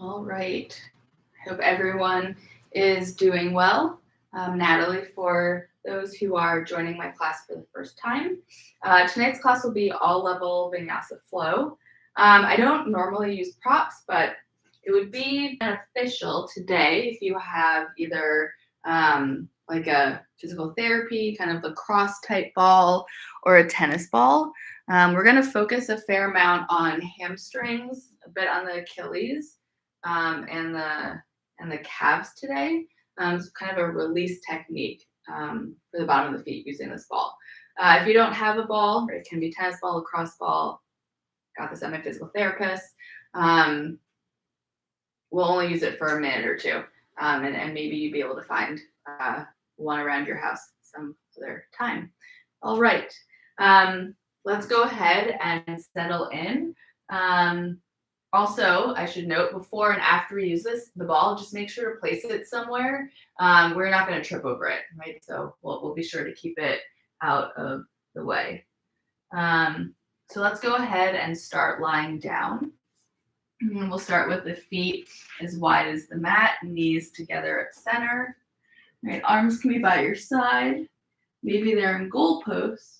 All right. I hope everyone is doing well. Natalie, for those who are joining my class for the first time, tonight's class will be all level Vinyasa flow. I don't normally use props, but it would be beneficial today if you have either like a physical therapy, kind of lacrosse type ball, or a tennis ball. We're going to focus a fair amount on hamstrings, a bit on the Achilles, and the calves today. It's kind of a release technique for the bottom of the feet using this ball. If you don't have a ball, it can be tennis ball, lacrosse ball. Got this at my physical therapist. We'll only use it for a minute or two, and maybe you'd be able to find one around your house some other time. All right, let's go ahead and settle in. Also, I should note before and after we use the ball, just make sure to place it somewhere. We're not going to trip over it, right? So we'll be sure to keep it out of the way. So let's go ahead and start lying down. And we'll start with the feet as wide as the mat, knees together at center. Right, arms can be by your side. Maybe they're in goalpost,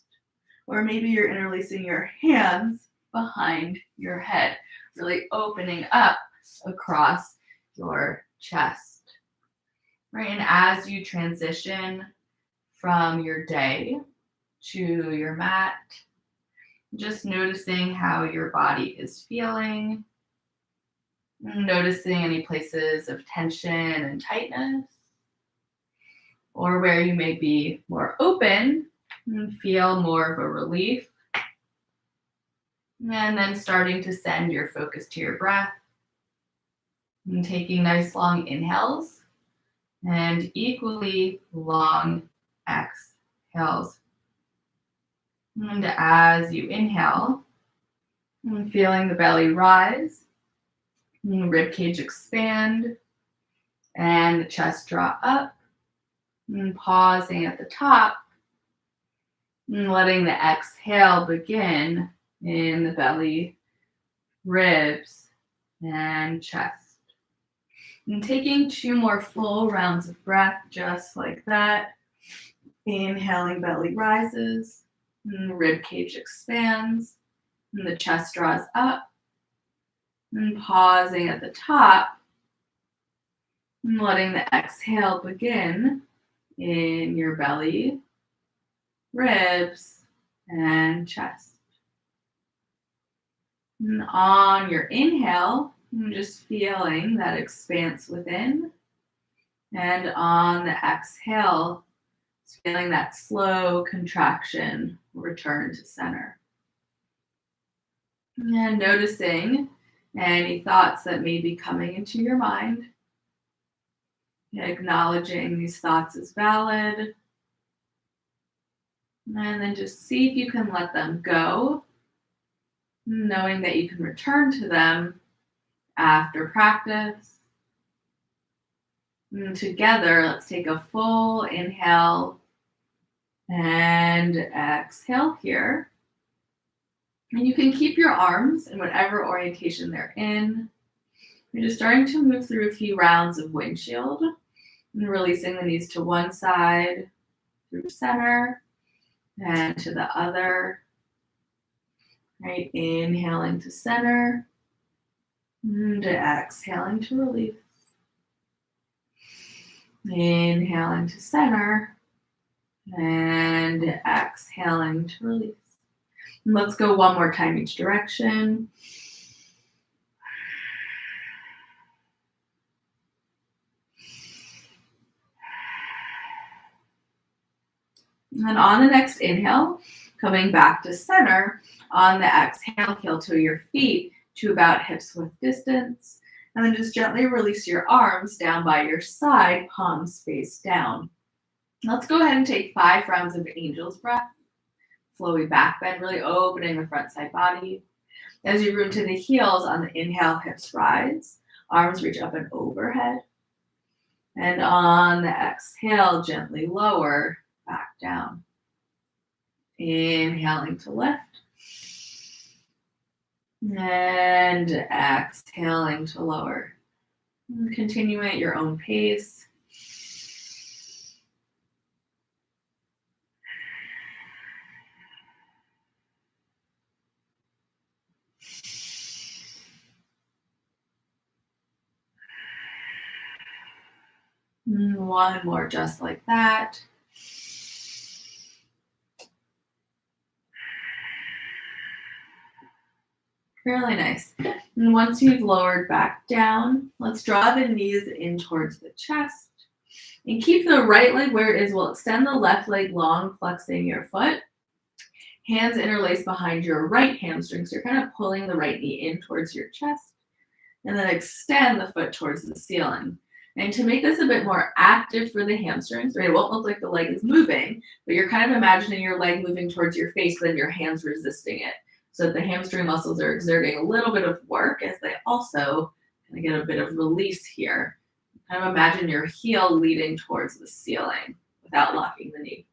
or maybe you're interlacing your hands behind your head, really opening up across your chest. Right, and as you transition from your day to your mat, just noticing how your body is feeling, noticing any places of tension and tightness, or where you may be more open and feel more of a relief. And then starting to send your focus to your breath, and taking nice long inhales and equally long exhales. And as you inhale, feeling the belly rise, rib cage expand, and the chest draw up, and pausing at the top, and letting the exhale begin in the belly, ribs, and chest. And taking 2 more full rounds of breath, just like that. Inhaling, belly rises, and the rib cage expands, and the chest draws up. And pausing at the top, and letting the exhale begin in your belly, ribs, and chest. And on your inhale, just feeling that expanse within. And on the exhale, feeling that slow contraction, return to center. And noticing any thoughts that may be coming into your mind. Acknowledging these thoughts as valid. And then just see if you can let them go, knowing that you can return to them after practice. And together, let's take a full inhale and exhale here. And you can keep your arms in whatever orientation they're in. You're just starting to move through a few rounds of windshield and releasing the knees to one side, through center, and to the other. Right, inhaling to center, and exhaling to release. Inhaling to center, and exhaling to release. And let's go one more time each direction. And then on the next inhale, coming back to center, on the exhale, heel toe your feet to about hips width distance. And then just gently release your arms down by your side, palms face down. Let's go ahead and take 5 rounds of angel's breath. Flowy back bend, really opening the front side body. As you root to the heels, on the inhale, hips rise. Arms reach up and overhead. And on the exhale, gently lower, back down. Inhaling to lift. And exhaling to lower. Continue at your own pace. One more just like that. Really nice. And once you've lowered back down, let's draw the knees in towards the chest. And keep the right leg where it is. We'll extend the left leg long, flexing your foot. Hands interlace behind your right hamstring. So you're kind of pulling the right knee in towards your chest. And then extend the foot towards the ceiling. And to make this a bit more active for the hamstrings, right, it won't look like the leg is moving, but you're kind of imagining your leg moving towards your face, then your hands resisting it. So that the hamstring muscles are exerting a little bit of work as they also kind of get a bit of release here. Kind of imagine your heel leading towards the ceiling without locking the knee.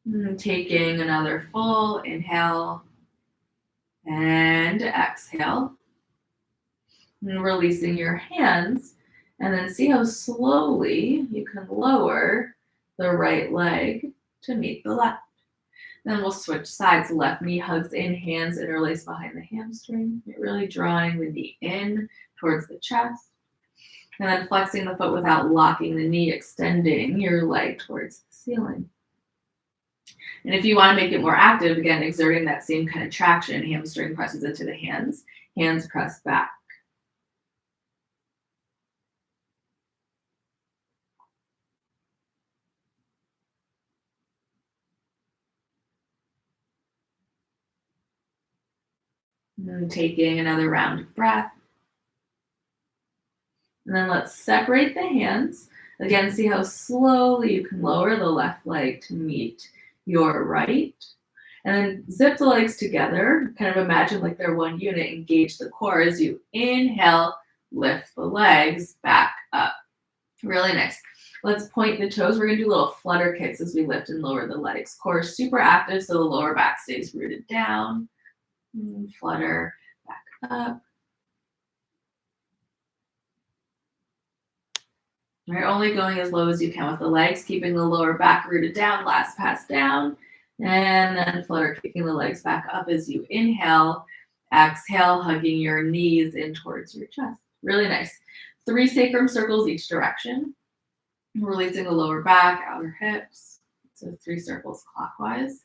And taking another full inhale and exhale. And releasing your hands, and then see how slowly you can lower the right leg to meet the left. Then we'll switch sides. Left knee hugs in, hands interlace behind the hamstring. You're really drawing the knee in towards the chest. And then flexing the foot without locking the knee, extending your leg towards the ceiling. And if you want to make it more active, again, exerting that same kind of traction, hamstring presses into the hands press back. And taking another round of breath. And then let's separate the hands. Again, see how slowly you can lower the left leg to meet your right. And then zip the legs together. Kind of imagine like they're one unit. Engage the core as you inhale, lift the legs back up. Really nice. Let's point the toes. We're going to do little flutter kicks as we lift and lower the legs. Core is super active, so the lower back stays rooted down. Flutter back up. You're only going as low as you can with the legs, keeping the lower back rooted down, last pass down. And then flutter kicking the legs back up as you inhale. Exhale, hugging your knees in towards your chest. Really nice. 3 sacrum circles each direction. Releasing the lower back, outer hips. So 3 circles clockwise.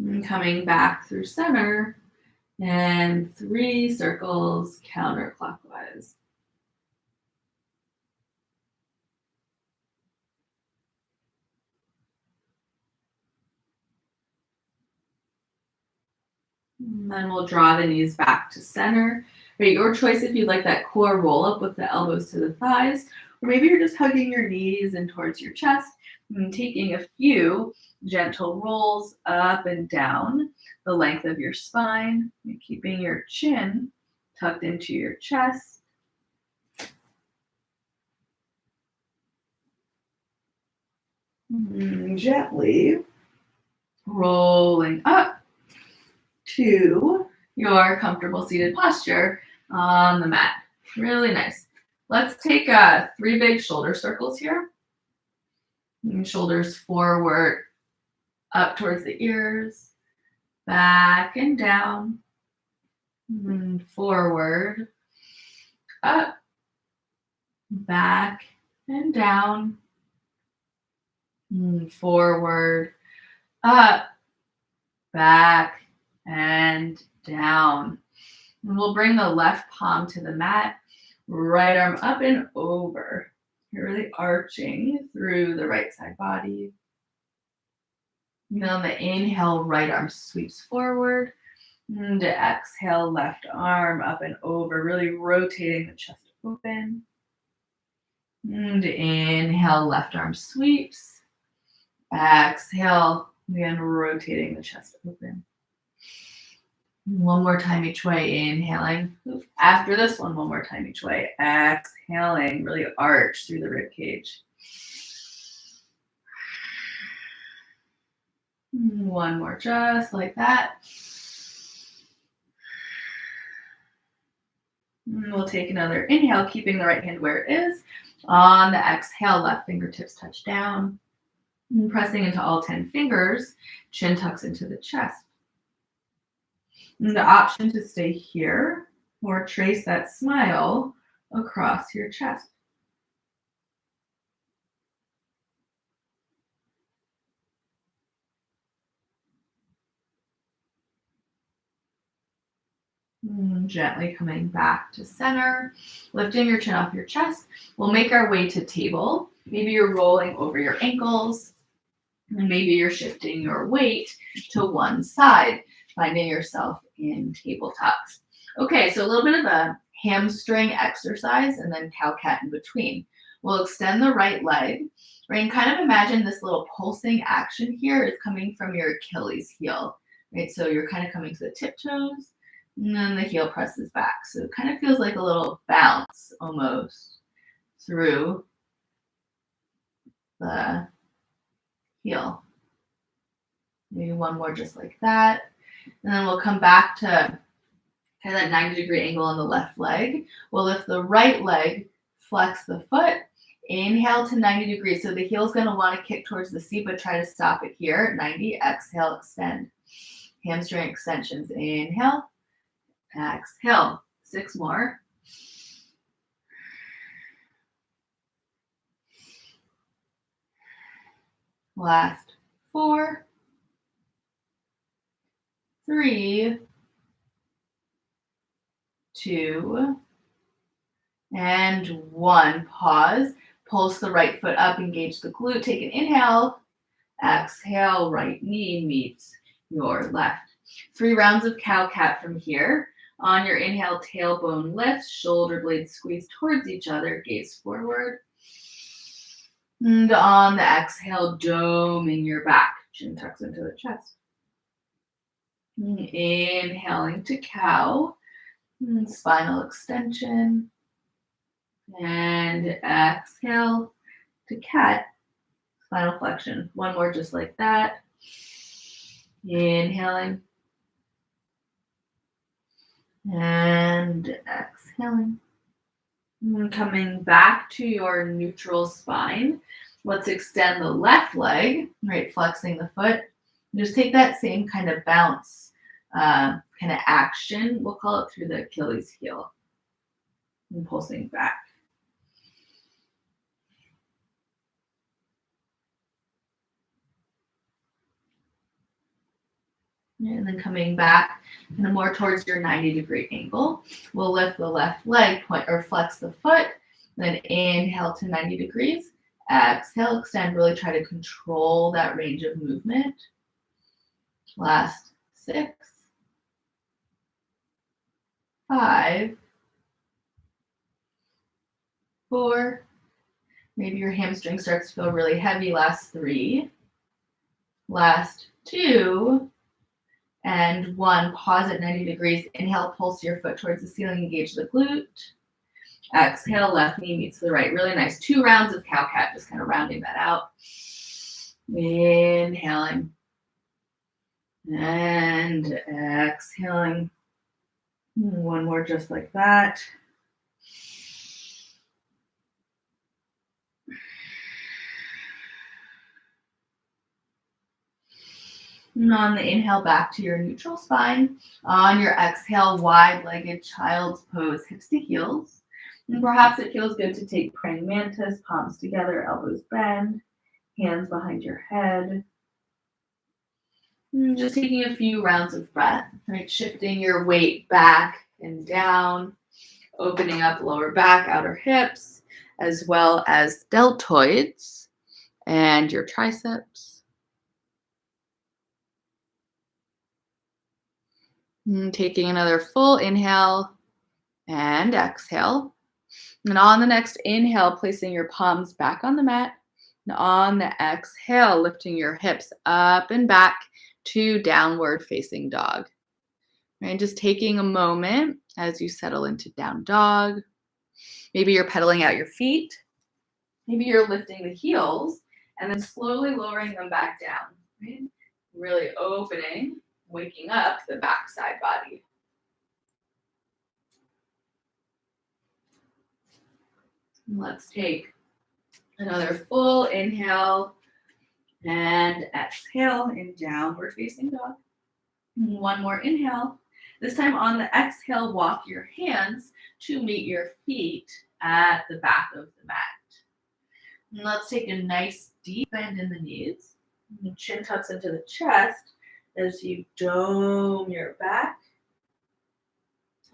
And coming back through center, and 3 circles counterclockwise. And then we'll draw the knees back to center. Right, your choice if you'd like that core roll up with the elbows to the thighs, or maybe you're just hugging your knees in towards your chest and taking a few gentle rolls up and down the length of your spine, and keeping your chin tucked into your chest. And gently rolling up to your comfortable seated posture on the mat. Really nice. Let's take 3 big shoulder circles here. And shoulders forward, up towards the ears, back and down, and forward, up, back and down, and forward, up, back and down. And we'll bring the left palm to the mat, right arm up and over. You're really arching through the right side body. And on the inhale, right arm sweeps forward. And exhale, left arm up and over, really rotating the chest open. And inhale, left arm sweeps. Exhale, again, rotating the chest open. One more time each way, inhaling. After this one more time each way. Exhaling, really arch through the rib cage. One more, just like that. We'll take another inhale, keeping the right hand where it is. On the exhale, left fingertips touch down. And pressing into all 10 fingers, chin tucks into the chest. And the option to stay here or trace that smile across your chest. Gently coming back to center, lifting your chin off your chest. We'll make our way to table. Maybe you're rolling over your ankles, and maybe you're shifting your weight to one side, finding yourself in tabletops. Okay, so a little bit of a hamstring exercise and then cow-cat in between. We'll extend the right leg, right? And kind of imagine this little pulsing action here is coming from your Achilles heel, right? So you're kind of coming to the tiptoes, and then the heel presses back. So it kind of feels like a little bounce almost through the heel. Maybe one more just like that. And then we'll come back to kind of that 90-degree angle on the left leg. We'll lift the right leg, flex the foot, inhale to 90 degrees. So the heel is going to want to kick towards the seat, but try to stop it here. 90, exhale, extend. Hamstring extensions. Inhale, exhale. 6 more. Last 4, 3, 2, and 1. Pause. Pulse the right foot up, engage the glute. Take an inhale. Exhale, right knee meets your left. 3 rounds of cow-cat from here. On your inhale, tailbone lifts, shoulder blades squeeze towards each other, gaze forward. And on the exhale, doming your back, chin tucks into the chest. Inhaling to cow, spinal extension. And exhale to cat, spinal flexion. 1 more just like that. Inhaling. And exhaling. And coming back to your neutral spine. Let's extend the left leg, right, flexing the foot. Just take that same kind of bounce, kind of action, we'll call it, through the Achilles heel. And pulsing back. And then coming back kind of more towards your 90-degree angle. We'll lift the left leg, point or flex the foot, then inhale to 90 degrees. Exhale, extend, really try to control that range of movement. Last 6, 5, 4. Maybe your hamstring starts to feel really heavy. Last 3, last 2, and 1. Pause at 90 degrees. Inhale, pulse your foot towards the ceiling, engage the glute. Exhale, left knee meets the right. Really nice. 2 rounds of cow-cat, just kind of rounding that out. Inhaling. And exhaling. 1 more just like that. And on the inhale, back to your neutral spine. On your exhale, wide-legged child's pose, hips to heels. And perhaps it feels good to take praying mantis, palms together, elbows bend, hands behind your head. And just taking a few rounds of breath, right? Shifting your weight back and down, opening up lower back, outer hips, as well as deltoids and your triceps. And taking another full inhale and exhale. And on the next inhale, placing your palms back on the mat. And on the exhale, lifting your hips up and back to downward facing dog. Right, just taking a moment as you settle into down dog. Maybe you're pedaling out your feet. Maybe you're lifting the heels and then slowly lowering them back down. Right? really opening, waking up the backside body. Let's take another full inhale and exhale in downward facing dog. One more inhale. This time on the exhale, walk your hands to meet your feet at the back of the mat. And let's take a nice deep bend in the knees. Chin tucks into the chest as you dome your back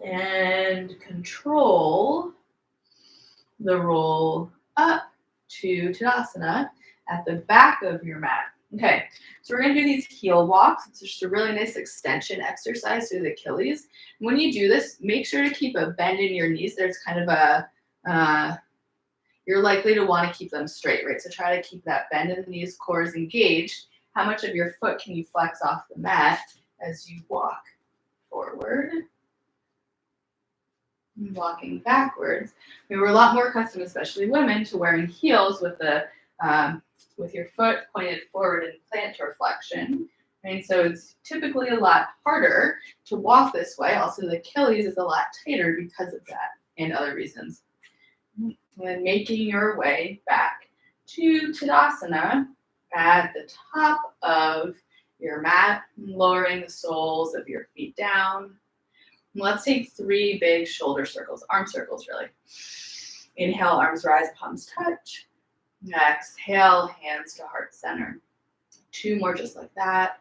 and control the roll up to Tadasana at the back of your mat. Okay, so we're gonna do these heel walks. It's just a really nice extension exercise through the Achilles. When you do this, make sure to keep a bend in your knees. There's kind of a, you're likely to want to keep them straight, right? So try to keep that bend in the knees, core is engaged. How much of your foot can you flex off the mat as you walk forward? And walking backwards. We were a lot more accustomed, especially women, to wearing heels with the with your foot pointed forward in plantar flexion. Right? So it's typically a lot harder to walk this way. Also, the Achilles is a lot tighter because of that and other reasons. And making your way back to Tadasana at the top of your mat, lowering the soles of your feet down. Let's take 3 big shoulder circles, arm circles really. Inhale, arms rise, palms touch. Exhale, hands to heart center. 2 more just like that.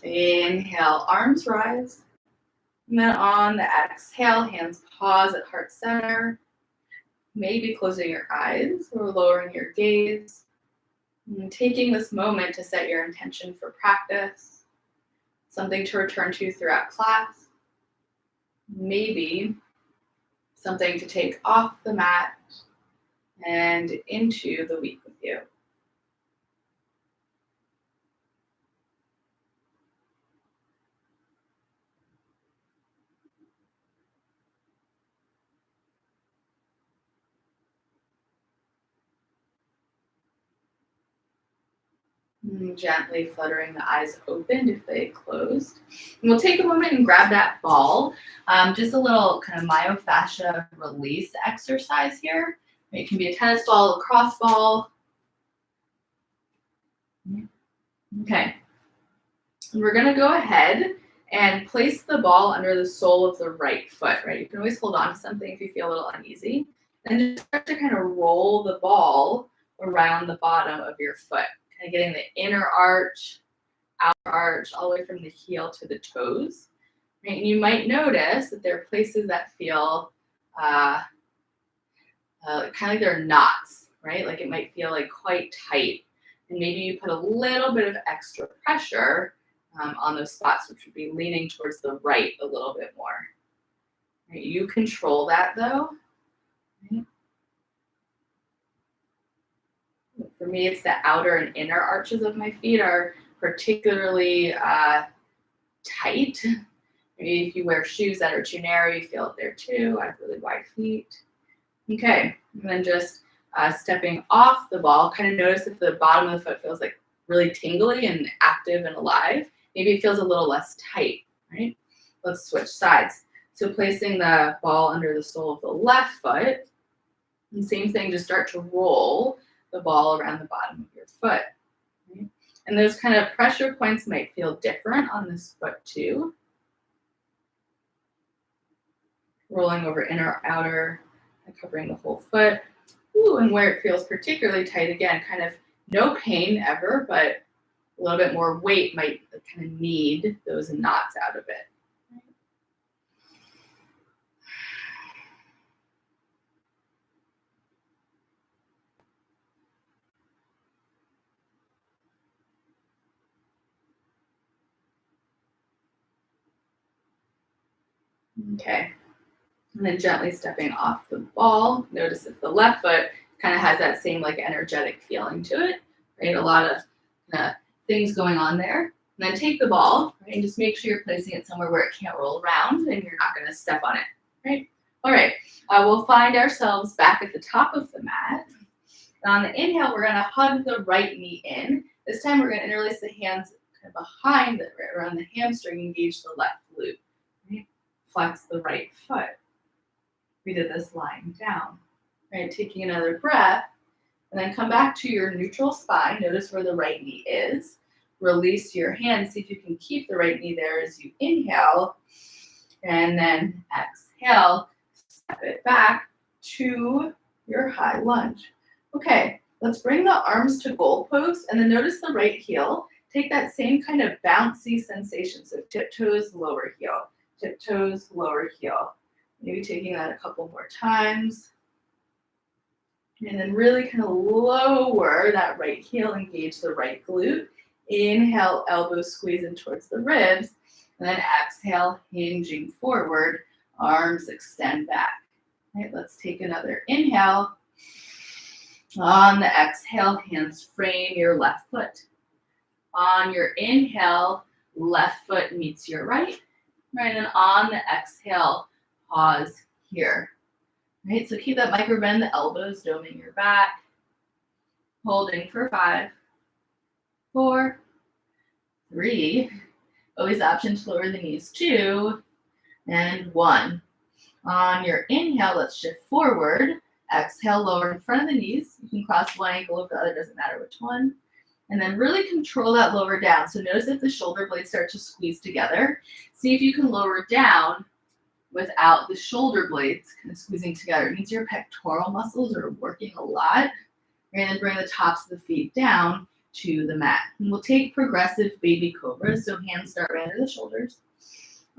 Inhale, arms rise. And then on the exhale, hands pause at heart center. Maybe closing your eyes or lowering your gaze. And taking this moment to set your intention for practice. Something to return to throughout class. Maybe something to take off the mat and into the week with you. Gently fluttering the eyes open if they closed. And we'll take a moment and grab that ball. Just a little kind of myofascia release exercise here. It can be a tennis ball, a lacrosse ball. Okay. We're going to go ahead and place the ball under the sole of the right foot, right? You can always hold on to something if you feel a little uneasy. And just start to kind of roll the ball around the bottom of your foot. Kind of getting the inner arch, outer arch, all the way from the heel to the toes. Right? And you might notice that there are places that feel kind of like they're knots, right? Like it might feel like quite tight. And maybe you put a little bit of extra pressure on those spots, which would be leaning towards the right a little bit more. Right? You control that though. Right? For me, it's the outer and inner arches of my feet are particularly tight. Maybe if you wear shoes that are too narrow, you feel it there too. I have really wide feet. Okay, and then just stepping off the ball, kind of notice if the bottom of the foot feels like really tingly and active and alive. Maybe it feels a little less tight, right? Let's switch sides. So placing the ball under the sole of the left foot, and same thing, just start to roll the ball around the bottom of your foot. Right? And those kind of pressure points might feel different on this foot too. Rolling over inner, outer, and covering the whole foot. Ooh, and where it feels particularly tight, again, kind of no pain ever, but a little bit more weight might kind of knead those knots out of it. Okay, and then gently stepping off the ball. Notice if the left foot kind of has that same like energetic feeling to it, right? A lot of things going on there. And then take the ball, right? And just make sure you're placing it somewhere where it can't roll around and you're not going to step on it, right? All right, We'll find ourselves back at the top of the mat. On the inhale, we're going to hug the right knee in. This time we're going to interlace the hands kind of behind, right around the hamstring, engage the left glute. Right? Flex the right foot. We did this lying down. Right? Taking another breath, and then come back to your neutral spine. Notice where the right knee is. Release your hands. See if you can keep the right knee there as you inhale. And then exhale. Step it back to your high lunge. Okay, let's bring the arms to goal pose, and then notice the right heel. Take that same kind of bouncy sensation. So tiptoes, lower heel. Tiptoes, lower heel. Maybe taking that a couple more times. And then really kind of lower that right heel, engage the right glute. Inhale, elbows squeeze in towards the ribs. And then exhale, hinging forward, arms extend back. Right, let's take another inhale. On the exhale, hands frame your left foot. On your inhale, left foot meets your right. Right, and on the exhale, pause here. Right, so keep that micro bend, the elbows doming your back. Holding for 5, 4, 3. Always option to lower the knees, 2, and 1. On your inhale, let's shift forward. Exhale, lower in front of the knees. You can cross one ankle over the other, doesn't matter which one. And then really control that lower down. So notice if the shoulder blades start to squeeze together. See if you can lower down without the shoulder blades kind of squeezing together. It means your pectoral muscles are working a lot. And then bring the tops of the feet down to the mat. And we'll take progressive baby cobras. So hands start right under the shoulders.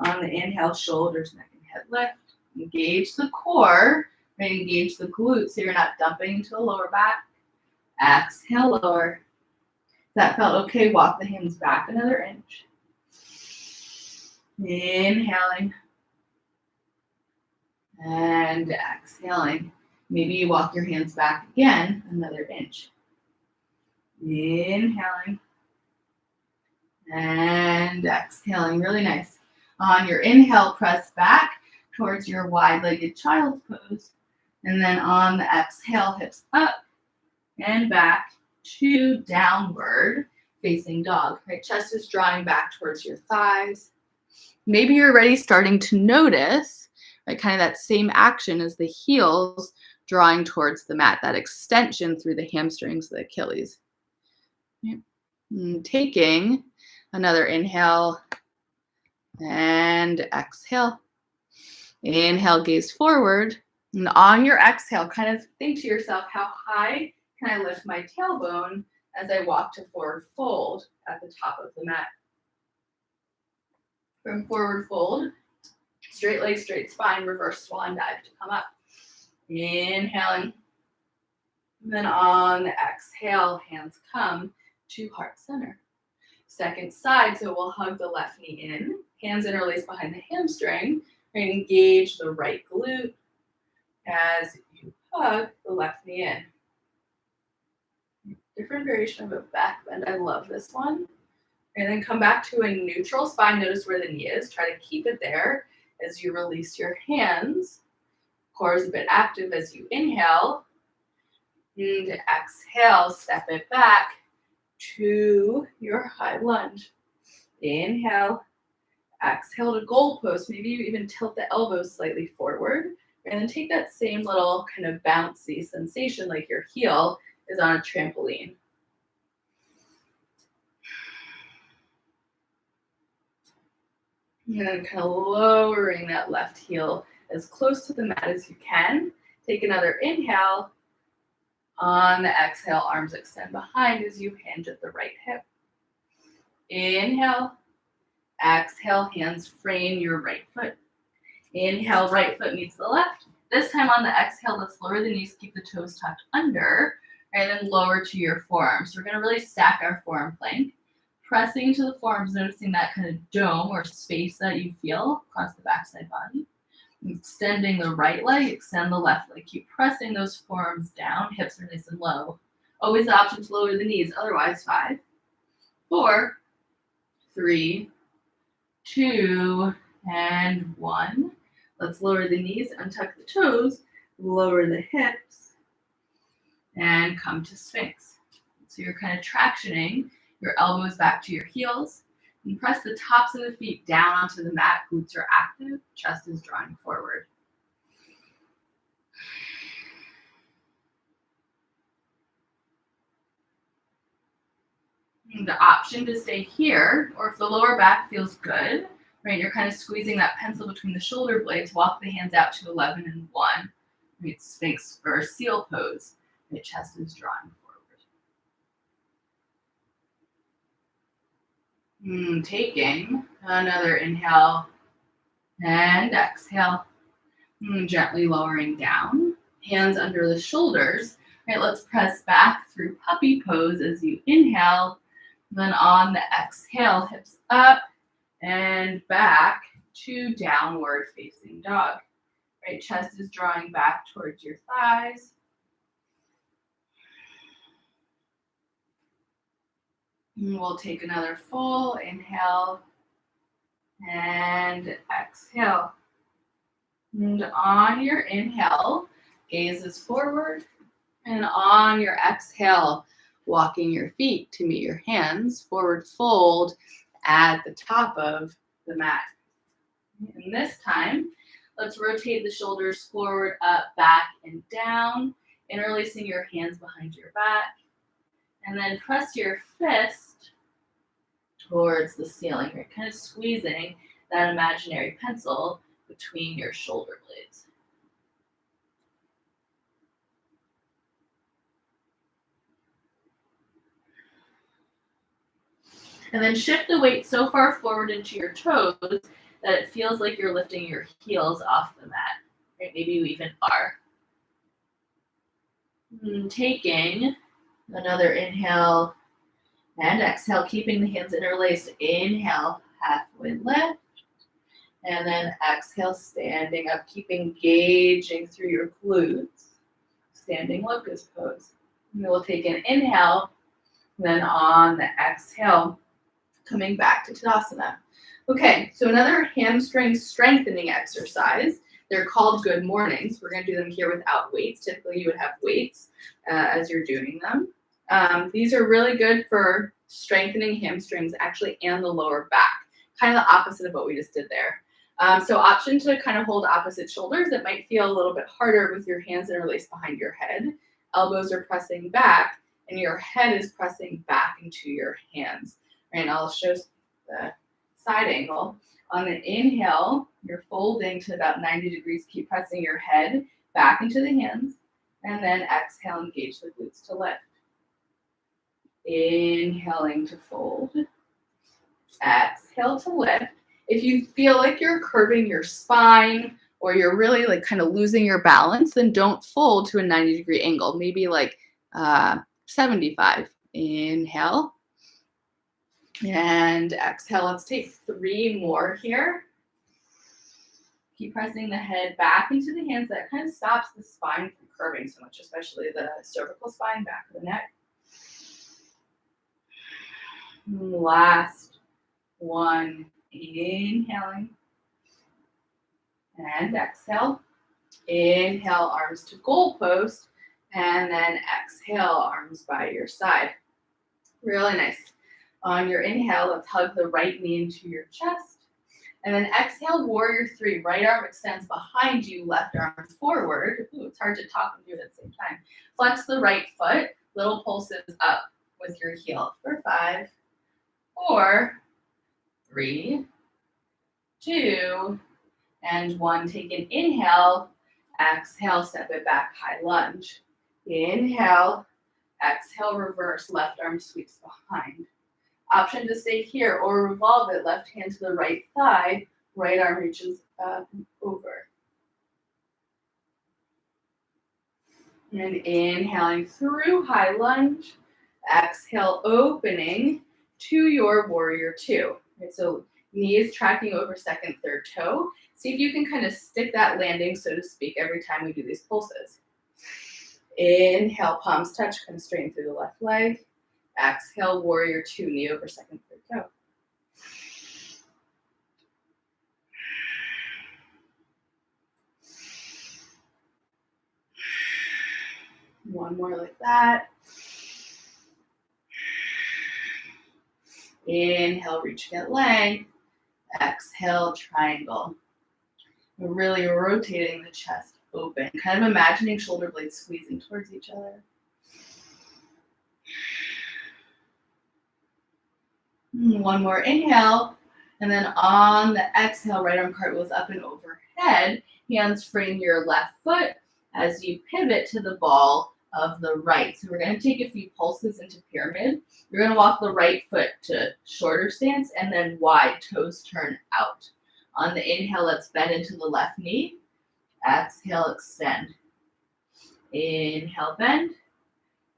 On the inhale, shoulders, neck, and head lift. Engage the core. Right, engage the glutes so you're not dumping into the lower back. Exhale, lower. If that felt okay, walk the hands back another inch. Inhaling. And exhaling. Maybe you walk your hands back again another inch. Inhaling. And exhaling. Really nice. On your inhale, press back towards your wide-legged child's pose. And then on the exhale, hips up and back to downward facing dog. Right, chest is drawing back towards your thighs. Maybe you're already starting to notice, right, kind of that same action as the heels drawing towards the mat, that extension through the hamstrings, the Achilles. And taking another inhale and exhale. Inhale, gaze forward. And on your exhale, kind of think to yourself, how high can I lift my tailbone as I walk to forward fold at the top of the mat? From forward fold, straight leg, straight spine, reverse swan dive to come up. Inhaling. And then on the exhale, hands come to heart center. Second side, so we'll hug the left knee in. Hands interlace behind the hamstring. And engage the right glute as you hug the left knee in. Different variation of a back bend. I love this one. And then come back to a neutral spine. Notice where the knee is. Try to keep it there as you release your hands. Core is a bit active as you inhale. And exhale, step it back to your high lunge. Inhale. Exhale to goal post. Maybe you even tilt the elbows slightly forward. And then take that same little kind of bouncy sensation like your heel is on a trampoline. And then kind of lowering that left heel as close to the mat as you can. Take another inhale. On the exhale, arms extend behind as you hinge at the right hip. Inhale. Exhale, hands frame your right foot. Inhale, right foot meets the left. This time on the exhale, let's lower the knees, keep the toes tucked under, and then lower to your forearms. So we're going to really stack our forearm plank. Pressing into the forearms, noticing that kind of dome or space that you feel across the backside body. Extending the right leg, extend the left leg. Keep pressing those forearms down, hips are nice and low. Always the option to lower the knees, otherwise 5, 4, 3, 2, and 1. Let's lower the knees, untuck the toes, lower the hips, and come to Sphinx. So you're kind of tractioning your elbows back to your heels. And press the tops of the feet down onto the mat. Glutes are active, chest is drawing forward. And the option to stay here, or if the lower back feels good, right, you're kind of squeezing that pencil between the shoulder blades, walk the hands out to 11 and 1. Right, Sphinx or seal pose. The chest is drawing forward. Taking another inhale and exhale. Gently lowering down. Hands under the shoulders. Right, let's press back through puppy pose as you inhale. Then on the exhale, hips up and back to downward facing dog. Right, chest is drawing back towards your thighs. And we'll take another full inhale and exhale. And on your inhale, gaze is forward. And on your exhale, walking your feet to meet your hands, forward fold at the top of the mat. And this time, let's rotate the shoulders forward, up, back, and down, interlacing your hands behind your back. And then press your fist towards the ceiling. You're kind of squeezing that imaginary pencil between your shoulder blades. And then shift the weight so far forward into your toes that it feels like you're lifting your heels off the mat. Right? Maybe you even are. Taking another inhale and exhale, keeping the hands interlaced. Inhale, halfway lift. And then exhale, standing up, keep engaging through your glutes. Standing locust pose. And we'll take an inhale, then on the exhale, coming back to Tadasana. Okay, so another hamstring strengthening exercise. They're called good mornings. We're going to do them here without weights. Typically, you would have weights as you're doing them. These are really good for strengthening hamstrings, actually, and the lower back. Kind of the opposite of what we just did there. So option to kind of hold opposite shoulders. It might feel a little bit harder with your hands interlaced behind your head. Elbows are pressing back, and your head is pressing back into your hands. And I'll show the side angle. On the inhale, you're folding to about 90 degrees. Keep pressing your head back into the hands. And then exhale, engage the glutes to lift. Inhaling to fold. Exhale to lift. If you feel like you're curving your spine or you're really like kind of losing your balance, then don't fold to a 90-degree angle. Maybe like 75. Inhale. And exhale. Let's take 3 more here. Keep pressing the head back into the hands. That kind of stops the spine from curving so much, especially the cervical spine, back of the neck. Last one. Inhaling. And exhale. Inhale, arms to goal post. And then exhale, arms by your side. Really nice. On your inhale, let's hug the right knee into your chest. And then exhale, warrior 3. Right arm extends behind you, left arm forward. Ooh, it's hard to talk and do it at the same time. Flex the right foot. Little pulses up with your heel for 5, 4, 3, 2, and 1. Take an inhale. Exhale, step it back, high lunge. Inhale. Exhale, reverse. Left arm sweeps behind. Option to stay here or revolve it. Left hand to the right thigh. Right arm reaches up and over. And inhaling through high lunge. Exhale, opening to your warrior 2. Okay, so knees tracking over second, third toe. See if you can kind of stick that landing, so to speak, every time we do these pulses. Inhale, palms touch, kind of straighten through the left leg. Exhale, warrior 2, knee over second, third toe. One more like that. Inhale, reach, get length. Exhale, triangle. We're really rotating the chest open, kind of imagining shoulder blades squeezing towards each other. One more inhale, and then on the exhale, right arm cartwheels up and overhead. Hands frame your left foot as you pivot to the ball of the right. So we're going to take a few pulses into pyramid. You're going to walk the right foot to shorter stance and then wide, toes turn out. On the inhale, let's bend into the left knee. Exhale, extend. Inhale, bend.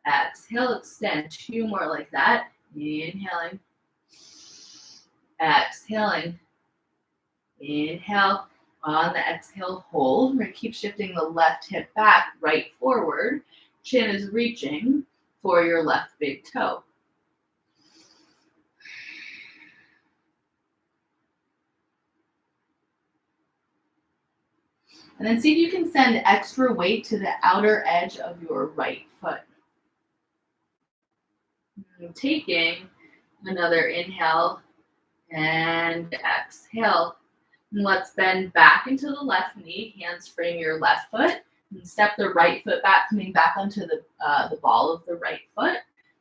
Exhale, extend. Two more like that. Inhaling. Exhaling. Inhale. On the exhale, hold. We're going to keep shifting the left hip back, right forward. Chin is reaching for your left big toe. And then see if you can send extra weight to the outer edge of your right foot. Taking another inhale and exhale. And let's bend back into the left knee. Hands frame your left foot. And step the right foot back, coming back onto the ball of the right foot.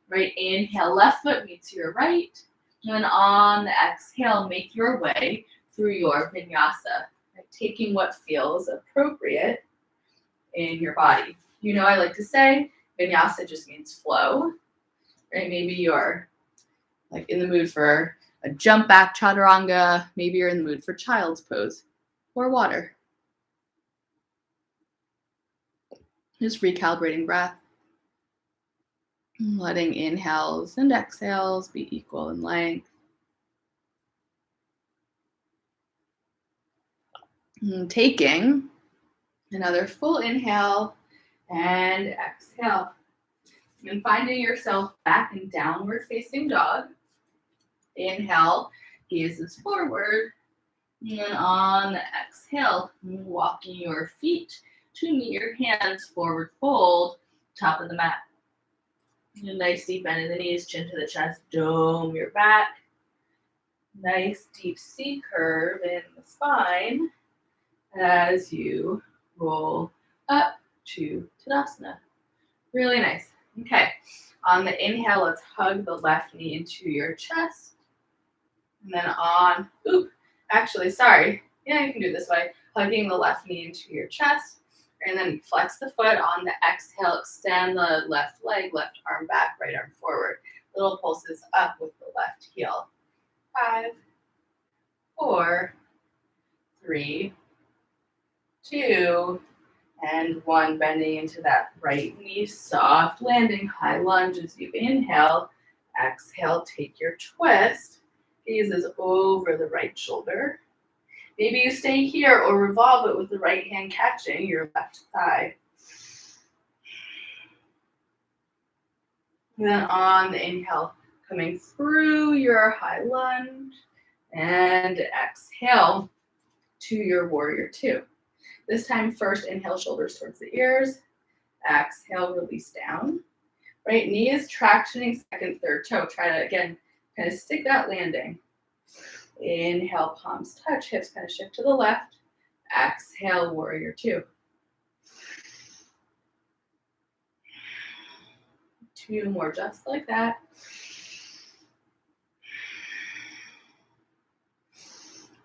Right inhale, left foot meets your right. And on the exhale, make your way through your vinyasa. Taking what feels appropriate in your body. You know, I like to say vinyasa just means flow, right? Maybe you're like in the mood for a jump back chaturanga. Maybe you're in the mood for child's pose or water. Just recalibrating breath. Letting inhales and exhales be equal in length. And taking another full inhale and exhale. And finding yourself back in downward facing dog. Inhale, gazes forward. And then on the exhale, walking your feet to meet your hands, forward fold, top of the mat. A nice deep bend in the knees, chin to the chest, dome your back. Nice deep C curve in the spine as you roll up to Tadasana. Really nice. Okay, on the inhale, let's hug the left knee into your chest. And then on, yeah, you can do it this way. Hugging the left knee into your chest. And then flex the foot on the exhale, extend the left leg, left arm back, right arm forward. Little pulses up with the left heel. 5, 4, 3, 2, and 1. Bending into that right knee, soft landing, high lunge as you inhale. Exhale, take your twist. Gazes over the right shoulder. Maybe you stay here or revolve it with the right hand catching your left thigh. And then on the inhale, coming through your high lunge, and exhale to your warrior 2. This time, first inhale, shoulders towards the ears. Exhale, release down. Right knee is tractioning second, third toe. Try to, again, kind of stick that landing. Inhale, palms touch, hips kind of shift to the left. Exhale, warrior 2. 2 more just like that.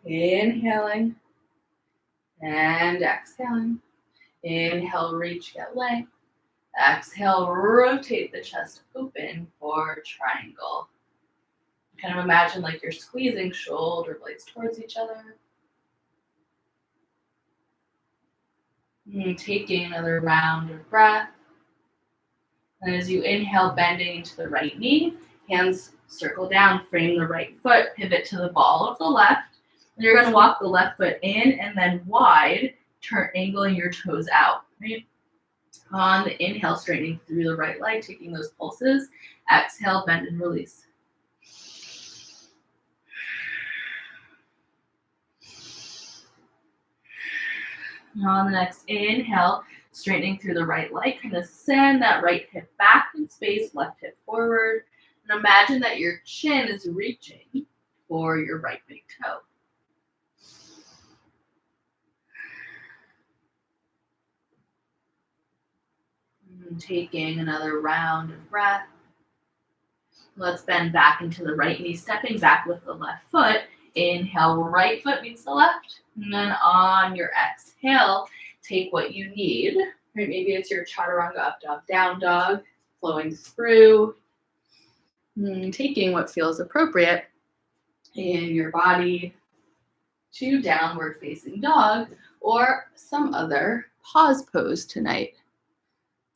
Inhaling and exhaling. Inhale, reach, get length. Exhale, rotate the chest open for triangle. Kind of imagine like you're squeezing shoulder blades towards each other. And taking another round of breath. And as you inhale, bending into the right knee, hands circle down, frame the right foot, pivot to the ball of the left. And you're going to walk the left foot in and then wide, angling your toes out. Right? On the inhale, straightening through the right leg, taking those pulses. Exhale, bend and release. On the next inhale, straightening through the right leg, kind of send that right hip back in space, left hip forward. And imagine that your chin is reaching for your right big toe. And taking another round of breath. Let's bend back into the right knee, stepping back with the left foot. Inhale, right foot meets the left. And then on your exhale, take what you need. Right, maybe it's your chaturanga up dog, down dog, flowing through. Taking what feels appropriate in your body to downward facing dog or some other pause pose tonight.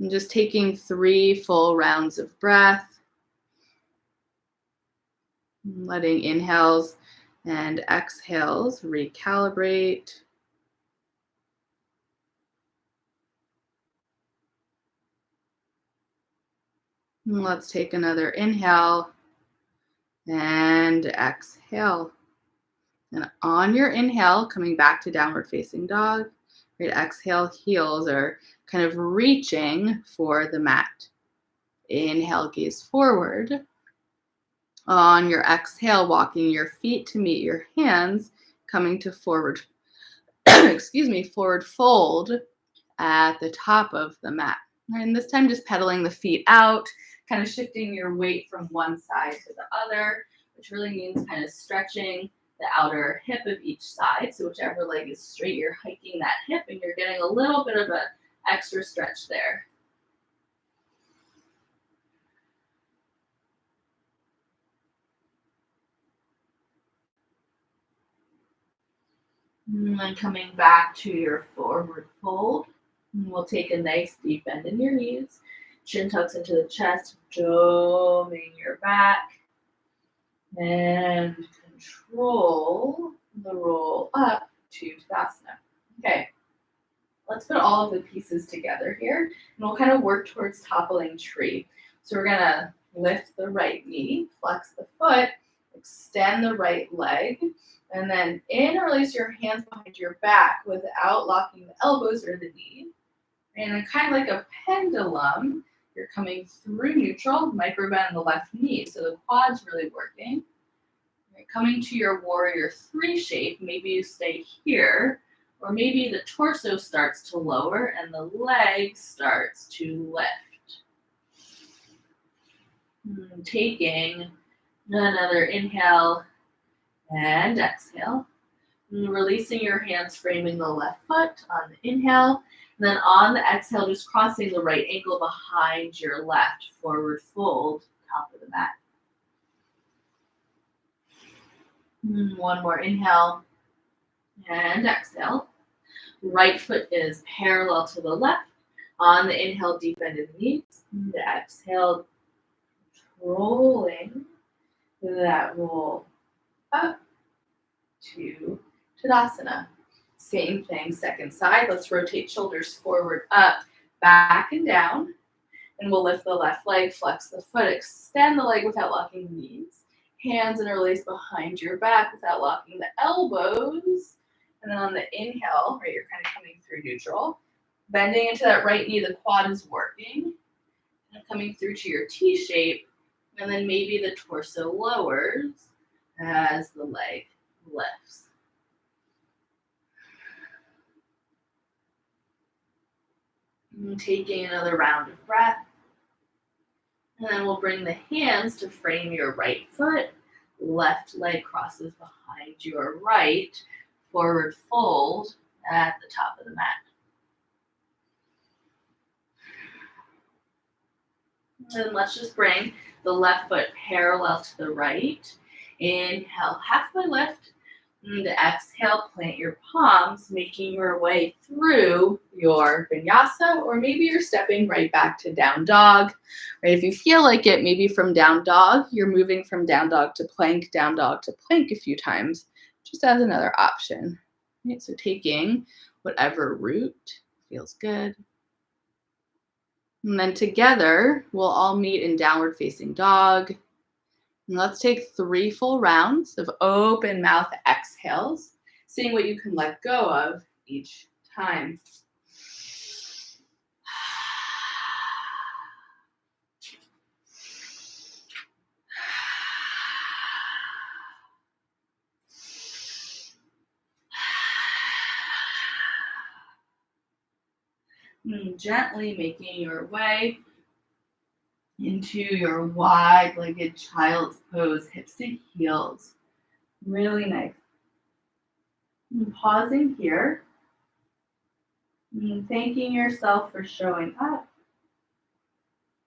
And just taking 3 full rounds of breath. Letting inhales and exhales recalibrate. And let's take another inhale and exhale. And on your inhale, coming back to downward facing dog, right, exhale, heels are kind of reaching for the mat. Inhale, gaze forward. On your exhale, walking your feet to meet your hands, coming to forward, forward fold at the top of the mat. And this time just pedaling the feet out, kind of shifting your weight from one side to the other, which really means kind of stretching the outer hip of each side. So whichever leg is straight, you're hiking that hip and you're getting a little bit of an extra stretch there. And then coming back to your forward fold. And we'll take a nice deep bend in your knees. Chin tucks into the chest, doming your back. And control the roll up to Tadasana. Okay, let's put all of the pieces together here. And we'll kind of work towards toppling tree. So we're going to lift the right knee, flex the foot, extend the right leg, and then in or release your hands behind your back without locking the elbows or the knee. And then kind of like a pendulum, you're coming through neutral, micro bend in the left knee. So the quad's really working. Right, coming to your warrior 3 shape, maybe you stay here, or maybe the torso starts to lower and the leg starts to lift. Taking another inhale and exhale. And releasing your hands, framing the left foot on the inhale. And then on the exhale, just crossing the right ankle behind your left, forward fold, top of the mat. One more inhale and exhale. Right foot is parallel to the left. On the inhale, deep bend in the knees. And the exhale, rolling that roll up to Tadasana. Same thing, second side. Let's rotate shoulders forward, up, back, and down. And we'll lift the left leg, flex the foot, extend the leg without locking the knees. Hands and release behind your back without locking the elbows. And then on the inhale, right, you're kind of coming through neutral. Bending into that right knee, the quad is working. And coming through to your T shape. And then maybe the torso lowers as the leg lifts. And taking another round of breath. And then we'll bring the hands to frame your right foot. Left leg crosses behind your right. Forward fold at the top of the mat. And let's just bring the left foot parallel to the right. Inhale, halfway lift. And exhale, plant your palms, making your way through your vinyasa, or maybe you're stepping right back to down dog. Right? If you feel like it, maybe from down dog, you're moving from down dog to plank a few times, just as another option. Right? So taking whatever route feels good. And then together, we'll all meet in downward facing dog. And let's take 3 full rounds of open mouth exhales, seeing what you can let go of each time. Gently making your way into your wide-legged child's pose, hips to heels. Really nice. And pausing here. And thanking yourself for showing up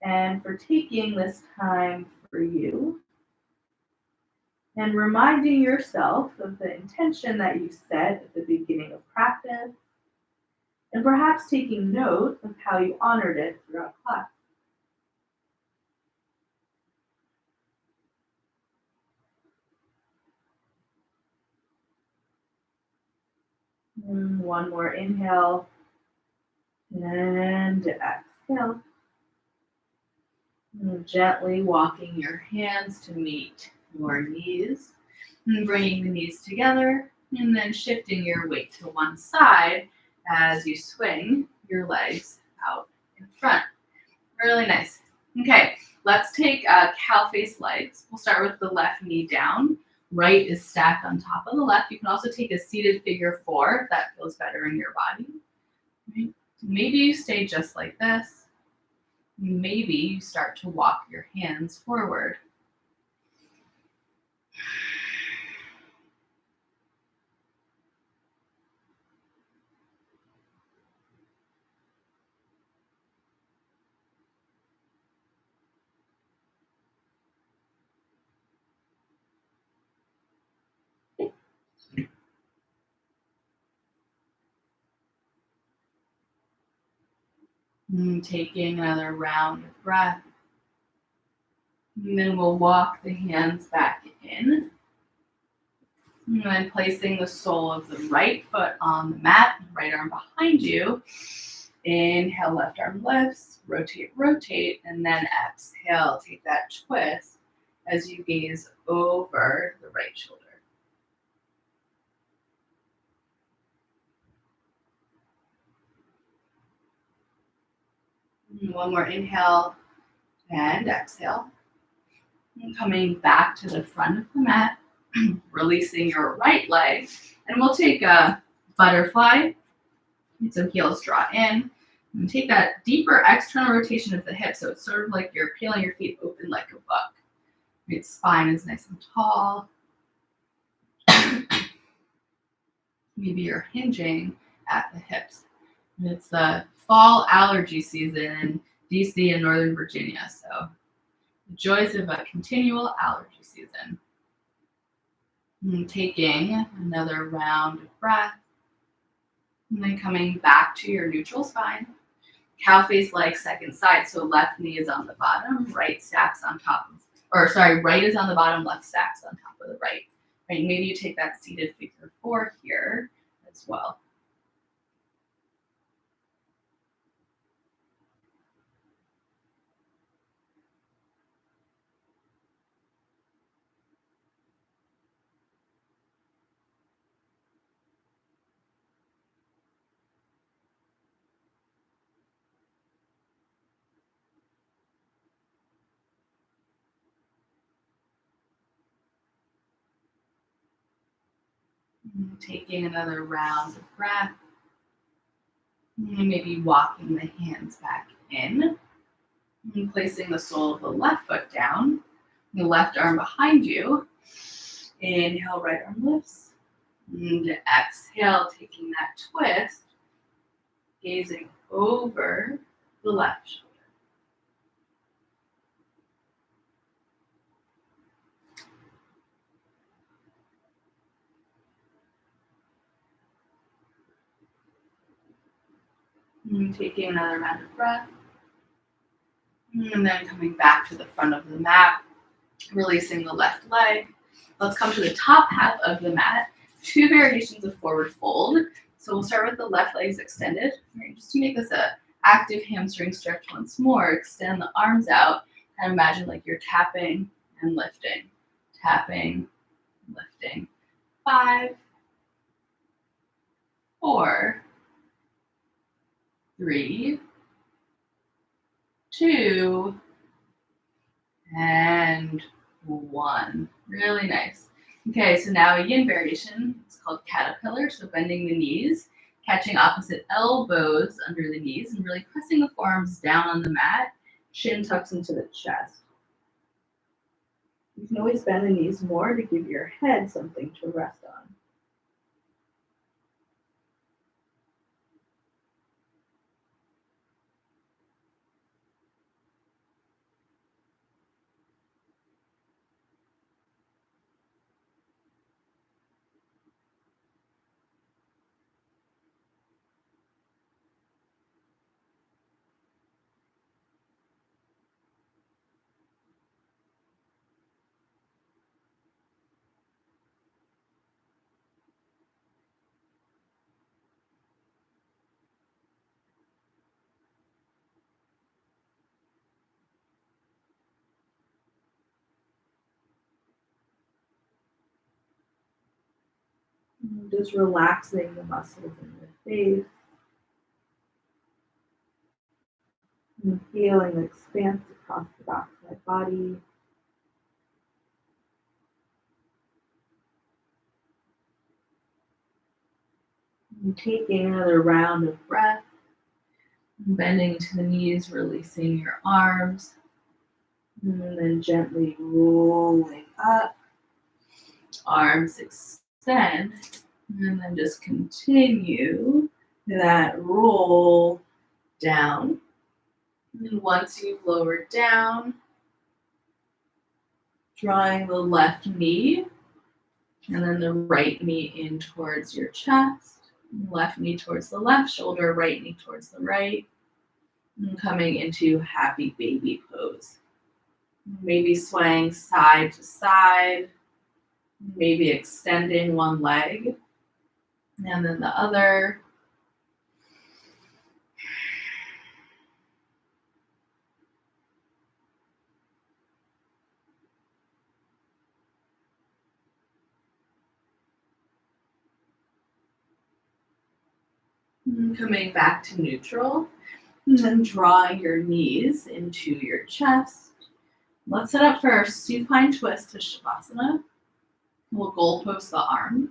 and for taking this time for you. And reminding yourself of the intention that you set at the beginning of practice. And perhaps taking note of how you honored it throughout class. And one more inhale. And exhale. And gently walking your hands to meet your knees. And bringing the knees together. And then shifting your weight to one side as you swing your legs out in front. Really nice. Okay, let's take cow face legs. We'll start with the left knee down. Right is stacked on top of the left. You can also take a seated figure 4 if that feels better in your body. Right. Maybe you stay just like this. Maybe you start to walk your hands forward. Taking another round of breath. And then we'll walk the hands back in. And then placing the sole of the right foot on the mat, right arm behind you. Inhale, left arm lifts, rotate, rotate, and then exhale, take that twist as you gaze over the right shoulder. And one more inhale and exhale. And coming back to the front of the mat, releasing your right leg. And we'll take a butterfly, and some heels draw in. And take that deeper external rotation of the hip, so it's sort of like you're peeling your feet open like a book. Your spine is nice and tall. Maybe you're hinging at the hips. And it's the fall allergy season in DC and Northern Virginia, so the joys of a continual allergy season. And taking another round of breath. And then coming back to your neutral spine. Cow face legs second side, so left knee is on the bottom, right stacks on top of, right is on the bottom, left stacks on top of the right. Right, maybe you take that seated figure 4 here as well. Taking another round of breath. And maybe walking the hands back in. And placing the sole of the left foot down. The left arm behind you. Inhale, right arm lifts. And exhale, taking that twist. Gazing over the left shoulder. And taking another round of breath. And then coming back to the front of the mat, releasing the left leg. Let's come to the top half of the mat. 2 variations of forward fold. So we'll start with the left legs extended. Right, just to make this a active hamstring stretch once more, extend the arms out and imagine like you're tapping and lifting. Tapping, lifting. 5, 4, 3, 2, and 1. Really nice. Okay, so now a yin variation. It's called caterpillar. So bending the knees, catching opposite elbows under the knees, and really pressing the forearms down on the mat. Shin tucks into the chest. You can always bend the knees more to give your head something to rest on. Just relaxing the muscles in your face and feeling the expanse across the back of my body. And taking another round of breath, bending to the knees, releasing your arms, and then gently rolling up. Arms extend, and then just continue that roll down. And once you've lowered down, drawing the left knee and then the right knee in towards your chest. Left knee towards the left shoulder, right knee towards the right. And coming into happy baby pose. Maybe swaying side to side. Maybe extending one leg and then the other. And coming back to neutral. And then drawing your knees into your chest. Let's set up for our supine twist to Shavasana. We'll goalpost the arms.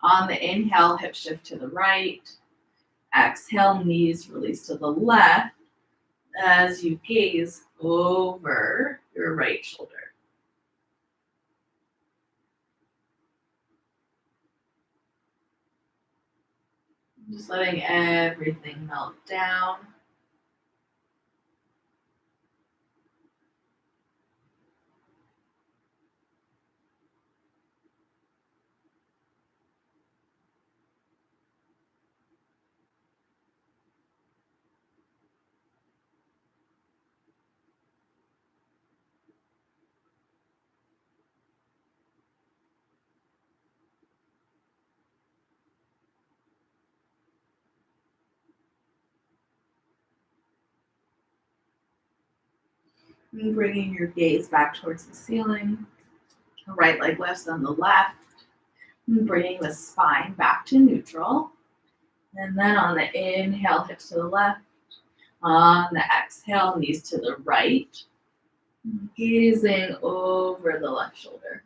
On the inhale, hip shift to the right. Exhale, knees release to the left as you gaze over your right shoulder. Just letting everything melt down. And bringing your gaze back towards the ceiling. The right leg lifts on the left. And bringing the spine back to neutral. And then on the inhale, hips to the left. On the exhale, knees to the right. Gazing over the left shoulder.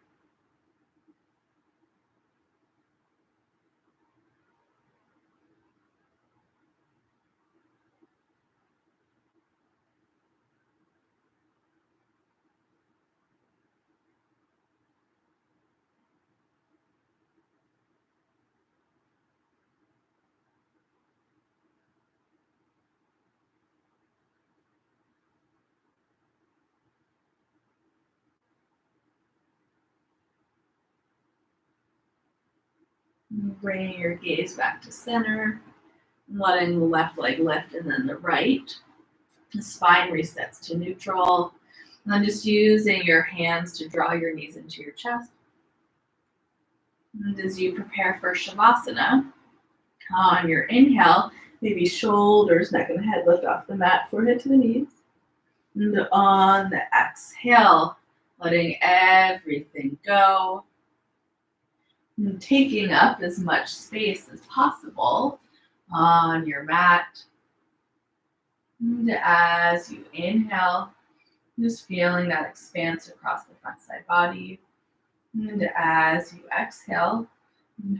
Bringing your gaze back to center, letting the left leg lift and then the right. The spine resets to neutral. And then just using your hands to draw your knees into your chest. And as you prepare for Shavasana, on your inhale, maybe shoulders, neck, and head lift off the mat, forehead to the knees. And on the exhale, letting everything go. And taking up as much space as possible on your mat. And as you inhale, just feeling that expanse across the front side body. And as you exhale,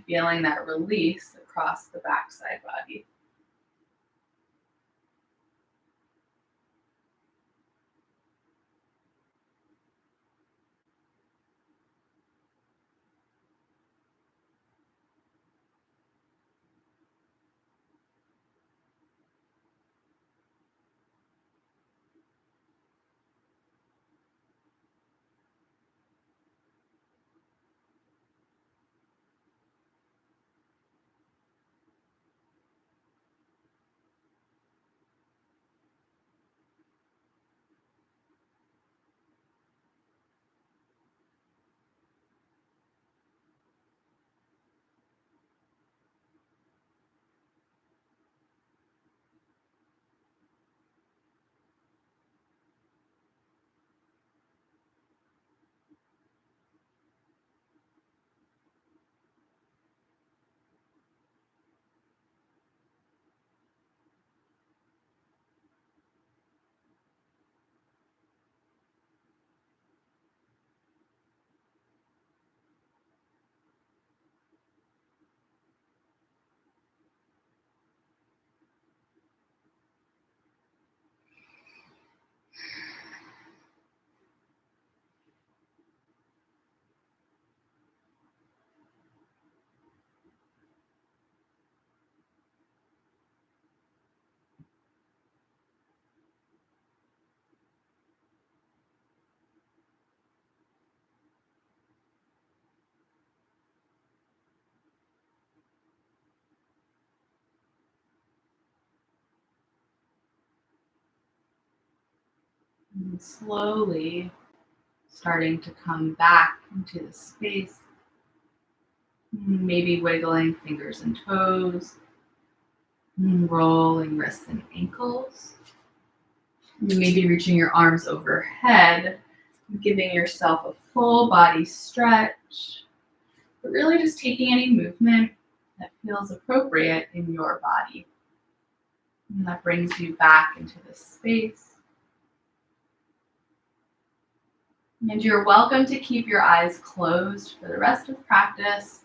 feeling that release across the back side body. And slowly starting to come back into the space. Maybe wiggling fingers and toes, rolling wrists and ankles. Maybe reaching your arms overhead, giving yourself a full body stretch, but really just taking any movement that feels appropriate in your body. And that brings you back into this space. And you're welcome to keep your eyes closed for the rest of practice.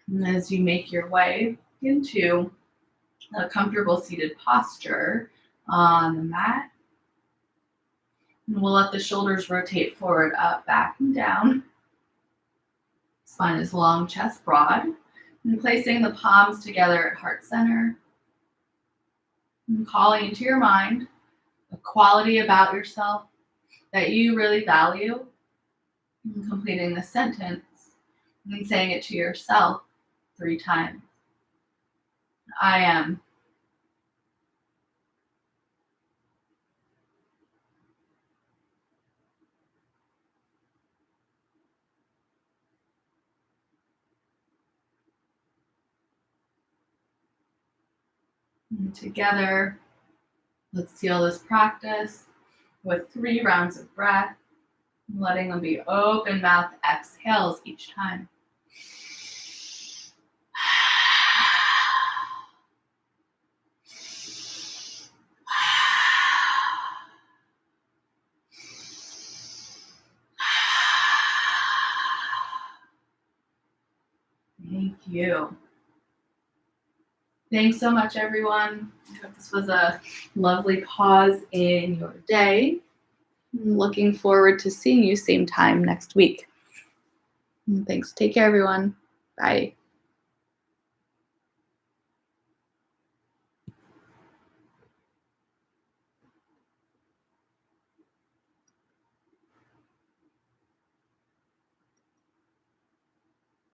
And as you make your way into a comfortable seated posture on the mat, and we'll let the shoulders rotate forward, up, back, and down. Spine is long, chest broad. And placing the palms together at heart center. And calling into your mind a quality about yourself that you really value. And completing the sentence and saying it to yourself 3 times. I am. And together, let's seal this practice with 3 rounds of breath, letting them be open mouth exhales each time. Thank you. Thanks so much, everyone. I hope this was a lovely pause in your day. I'm looking forward to seeing you same time next week. Thanks. Take care, everyone. Bye.